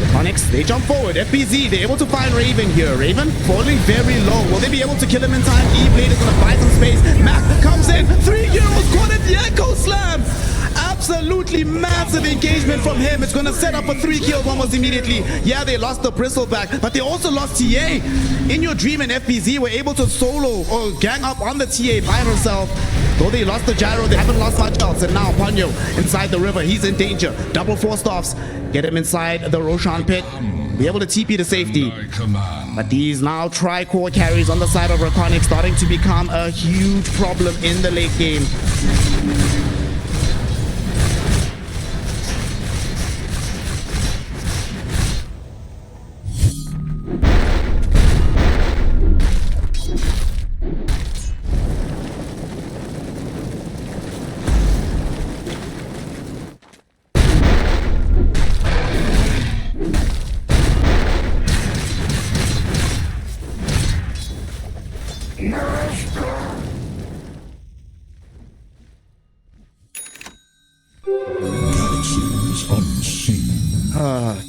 REKONIX, they jump forward. FBZ, they're able to find Raven here. Raven falling very low. Will they be able to kill him in time? E-Blade is going to buy some space. Mac comes in. 3 heroes caught in the Echo Slam. Absolutely massive engagement from him. It's going to set up for 3 kills almost immediately. Yeah, they lost the Bristleback, but they also lost TA. In Your Dream and FBZ were able to solo or gang up on the TA by herself. Though they lost the gyro, they haven't lost much else. And now Ponyo inside the river. He's in danger. Double forced offs. Get him inside the Roshan pit. Be able to TP to safety. But these now tri-core carries on the side of REKONIX starting to become a huge problem in the late game.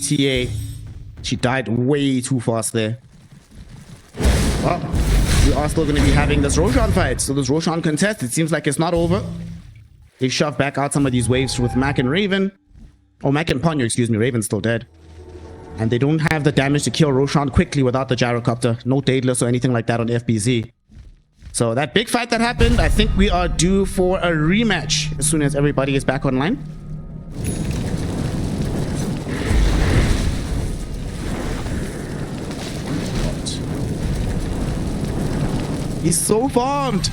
TA, she died way too fast there. Well, we are still going to be having this Roshan fight. So this Roshan contest, it seems like it's not over. They shoved back out some of these waves with Mac and Raven. Oh, Mac and Ponyo, excuse me. Raven's still dead. And they don't have the damage to kill Roshan quickly without the gyrocopter. No Daedalus or anything like that on FBZ. So that big fight that happened, I think we are due for a rematch as soon as everybody is back online. He's so farmed.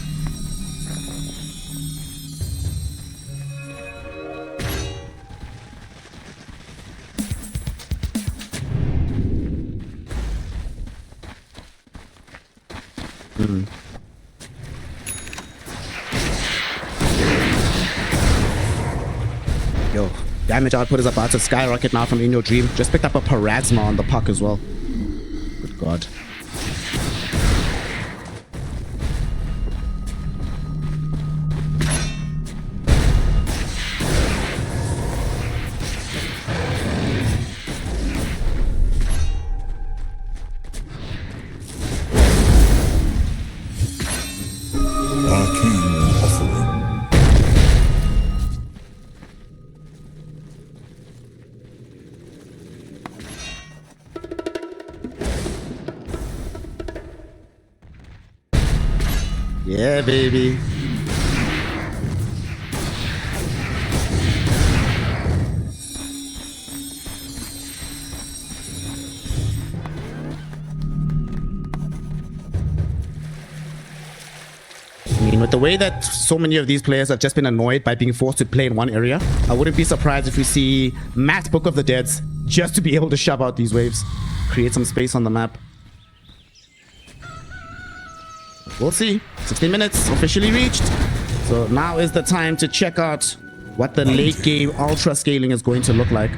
Yo, damage output is about to skyrocket now from In Your Dream. Just picked up a Parasma on the puck as well. Good God. Yeah, baby. I mean, with the way that so many of these players have just been annoyed by being forced to play in one area, I wouldn't be surprised if we see Matt's Book of the Deads just to be able to shove out these waves, create some space on the map. We'll see. 16 minutes officially reached. So now is the time to check out what the late game ultra scaling is going to look like.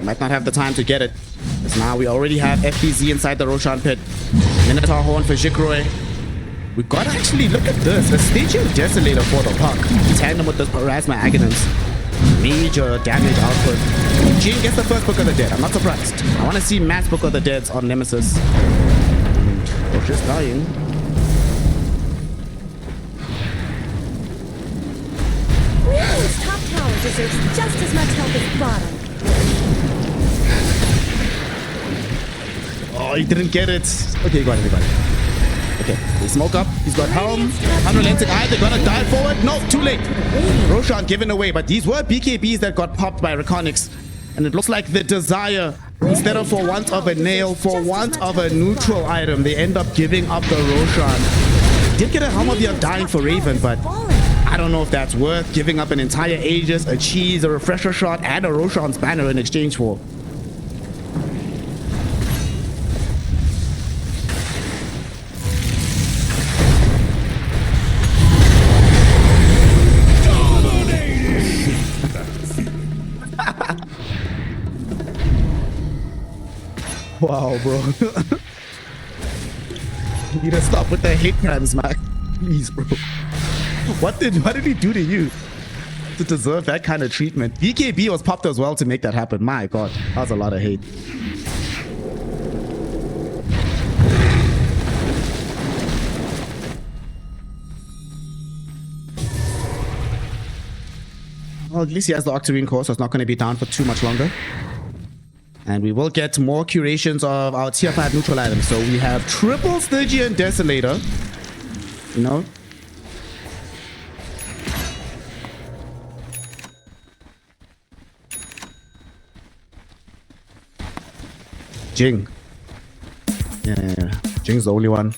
Might not have the time to get it. Because now we already have FBZ inside the Roshan pit. Minotaur Horn for Jikroy. We gotta actually look at this. The Stygian Desolator for the puck. Tandem with this Parasma Agonist. Major damage output. Jin gets the first Book of the Dead. I'm not surprised. I want to see mass Book of the Deads on Nemesis. Or just dying. Radiant's top tower deserves just as much help as bottom. Oh, he didn't get it. Okay, got everybody. Okay, they smoke up. He's got Helm. Unrelenting Eye. They're gonna dive forward. No, too late. Roshan given away, but these were BKBs that got popped by REKONIX. And it looks like the Desire, instead of for want of a nail, for want of a neutral item, they end up giving up the Roshan. Did get a Helm of the Undying for Raven, but I don't know if that's worth giving up an entire Aegis, a cheese, a refresher shot, and a Roshan's banner in exchange for. Wow, bro. You need to stop with the hate crimes, man. Please, bro. What did he do to you to deserve that kind of treatment? BKB was popped as well to make that happen. My god, that was a lot of hate. Well, at least he has the Octarine core, so it's not going to be down for too much longer. And we will get more curations of our tier 5 neutral items. So we have triple Stygian Desolator. You know? Jing. Yeah. Jing's the only one.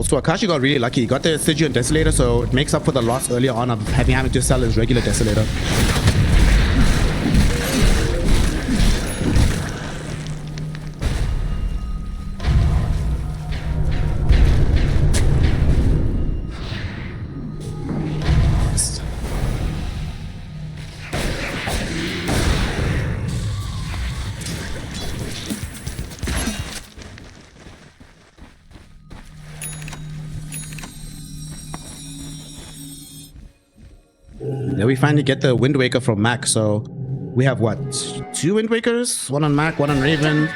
So Akashi got really lucky. He got the Stygian Desolator, so it makes up for the loss earlier on of having to sell his regular Desolator. Then we finally get the Wind Waker from Mac, so we have what? 2 Wind Wakers? One on Mac, one on Raven.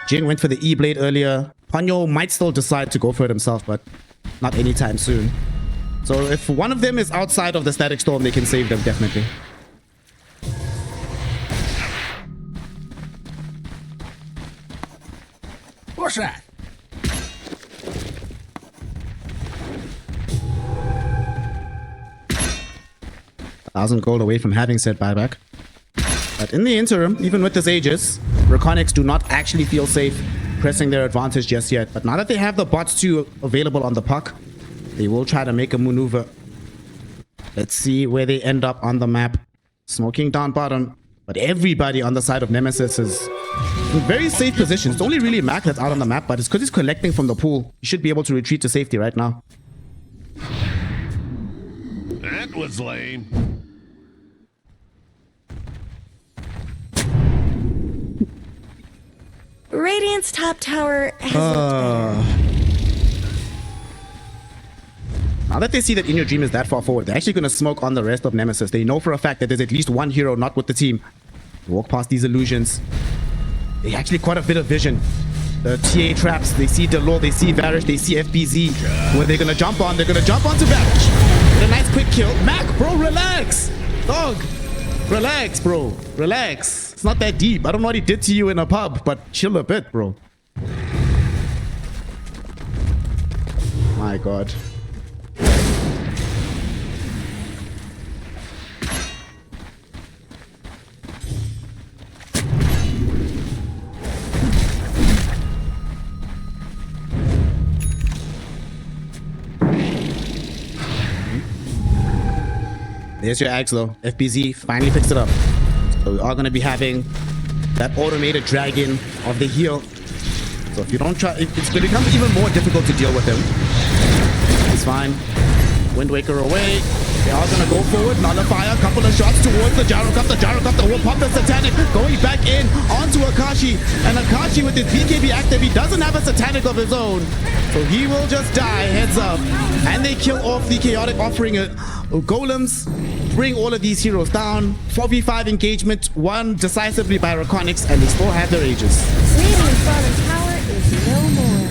Jin went for the E-Blade earlier. Ponyo might still decide to go for it himself, but not anytime soon. So if one of them is outside of the Static Storm, they can save them, definitely. What's that? 1,000 gold away from having said buyback. But in the interim, even with this Aegis, REKONIX do not actually feel safe pressing their advantage just yet. But now that they have the bots 2 available on the puck, they will try to make a maneuver. Let's see where they end up on the map. Smoking down bottom. But everybody on the side of Nemesis is in very safe positions. It's only really Mac that's out on the map, but it's because he's collecting from the pool. He should be able to retreat to safety right now. That was lame. Radiant's top tower has Now that they see that In Your Dream is that far forward, they're actually going to smoke on the rest of Nemesis. They know for a fact that there's at least one hero not with the team. They walk past these illusions. They actually quite a bit of vision. The TA traps, they see Delor, they see Varish, they see FBZ. Where they're going to jump on, they're going to jump onto Varish. Get a nice quick kill. Mac, bro, relax. Dog, relax, bro. Relax. It's not that deep. I don't know what he did to you in a pub, but chill a bit, bro. My god. There's your Axe though. FBZ finally picks it up. So we are going to be having that automated dragon of the heal. So if you don't try, it's going to become even more difficult to deal with him. It's fine. Wind Waker away. They are going to go forward. Nullifier. A couple of shots towards the Gyrocopter. Gyrocopter will pop the Satanic. Going back in onto Akashi. And Akashi with his BKB active. He doesn't have a Satanic of his own. So he will just die. Heads up. And they kill off the Chaotic Offering. Golems bring all of these heroes down. 4v5 engagement. Won decisively by REKONIX. And they still have their Aegis. Radiant's bottom tower is no more.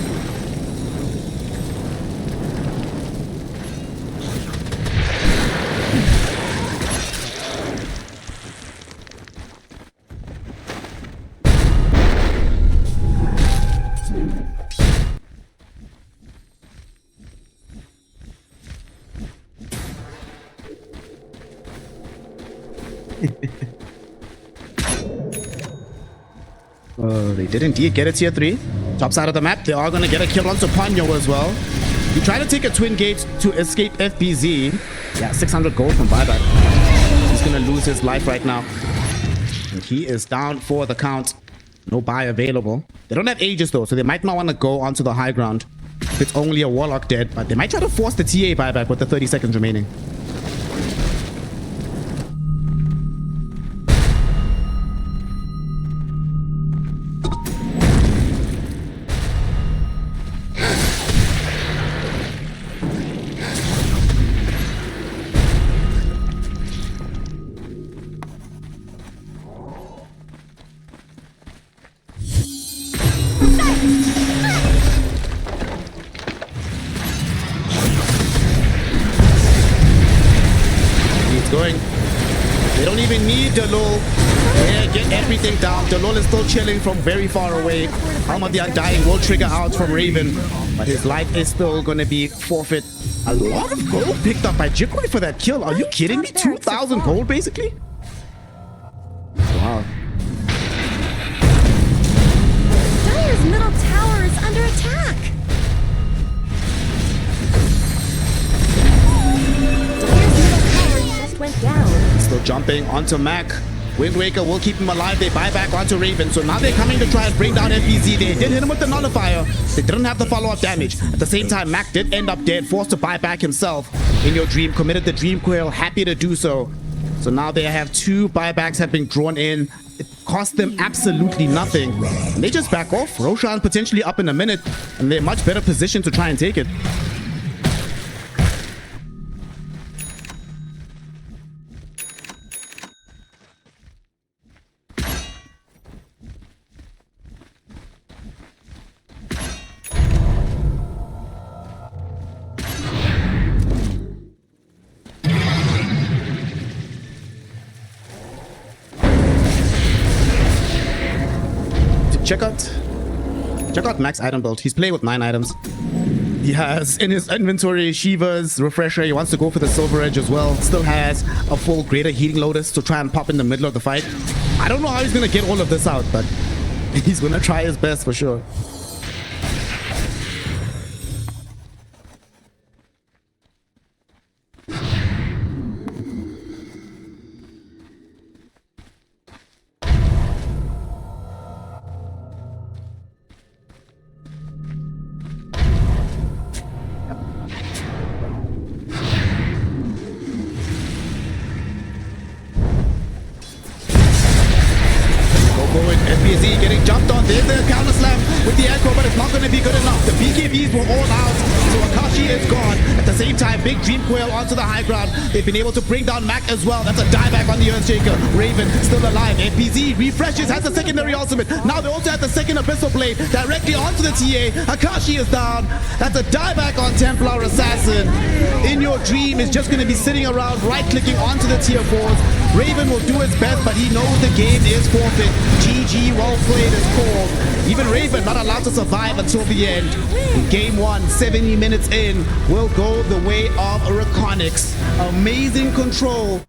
They did indeed get a tier 3. Top side of the map, they are going to get a kill on Sopanyo as well. He tried to take a twin gate to escape FBZ. Yeah, 600 gold from buyback. He's going to lose his life right now. And he is down for the count. No buy available. They don't have Aegis though, so they might not want to go onto the high ground. If it's only a Warlock dead, but they might try to force the TA buyback with the 30 seconds remaining. Going. They don't even need Delul. Yeah, get everything down. Delul is still chilling from very far away. Helm of the Undying will trigger out from Raven, but his life is still going to be forfeit. A lot of gold picked up by Jikoi for that kill. Are you kidding me? 2,000 gold basically? Wow. Dire's middle tower is under attack. Went down. Still jumping onto Mac. Wind Waker will keep him alive. They buy back onto Raven. So now they're coming to try and bring down FBZ. They did hit him with the nullifier. They didn't have the follow-up damage. At the same time, Mac did end up dead, forced to buy back himself. In your dream, committed the Dream Coil, happy to do so. So now they have 2 buybacks have been drawn in. It cost them absolutely nothing. And they just back off. Roshan potentially up in a minute. And they're much better positioned to try and take it. Check out Mac's item build. He's playing with 9 items. He has in his inventory Shiva's refresher. He wants to go for the Silver Edge as well. Still has a full Greater Healing Lotus to try and pop in the middle of the fight. I don't know how he's gonna get all of this out, but he's gonna try his best for sure. FBZ getting jumped on. There's the counter slam with the echo, but it's not going to be good enough. The BKBs were all out, so Akashi is gone. At the same time, big Dream Coil onto the high ground. They've been able to bring down Mac as well. That's a dieback on the Earthshaker. Raven still alive. FBZ refreshes, has the secondary ultimate. Now they also have the second Abyssal Blade directly onto the TA. Akashi is down. That's a dieback on Templar Assassin. In your dream is just going to be sitting around right-clicking onto the tier 4s. Raven will do his best, but he knows the game is forfeit. GG, well played is called. Even Raven not allowed to survive until the end. In game 1, 70 minutes in, will go the way of REKONIX. Amazing control.